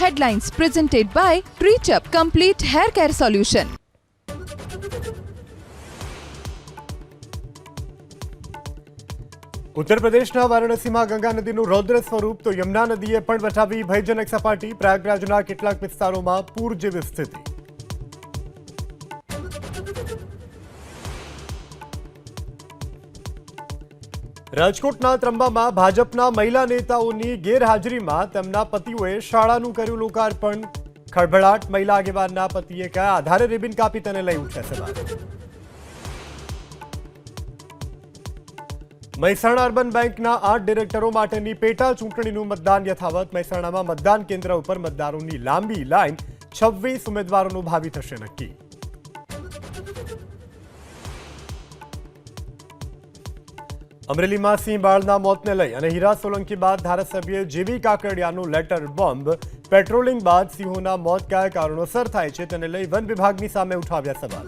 Headlines presented by TreeChup Complete Hair Care Solution. ઉત્તર પ્રદેશના વારાણસીમાં ગંગા નદીનું રૌદ્ર સ્વરૂપ તો યમુના નદીએ પણ વટાવી ભયજનક સપાટી. પ્રયાગરાજના કેટલાક વિસ્તારોમાં પૂર જેવી સ્થિતિ. રાજકોટના ત્રંબામાં ભાજપના મહિલા નેતાઓની ગેરહાજરીમાં તેમના પતિઓએ શાળાનું કર્યું લોકાર્પણ. ખળભળાટ. મહિલા આગેવાનના પતિએ કયા આધારે રિબિન કાપી તેને લઈ ઉઠ્યા સવાલ. મહેસાણા અર્બન બેંકના 8 ડિરેક્ટરો માટેની પેટા ચૂંટણીનું મતદાન યથાવત. મહેસાણામાં મતદાન કેન્દ્ર ઉપર મતદારોની લાંબી લાઈન. 26 ઉમેદવારોનું ભાવિ થશે નક્કી. અમરેલીમાં સિંહ બાળના મોતને લઈ અને હીરા સોલંકી બાદ ધારાસભ્ય જેવી કાકડિયાનું લેટર બોમ્બ. પેટ્રોલિંગ બાદ સિંહોના મોત કયા કારણોસર થાય છે તેને લઈ વન વિભાગની સામે ઉઠાવ્યા સવાલ.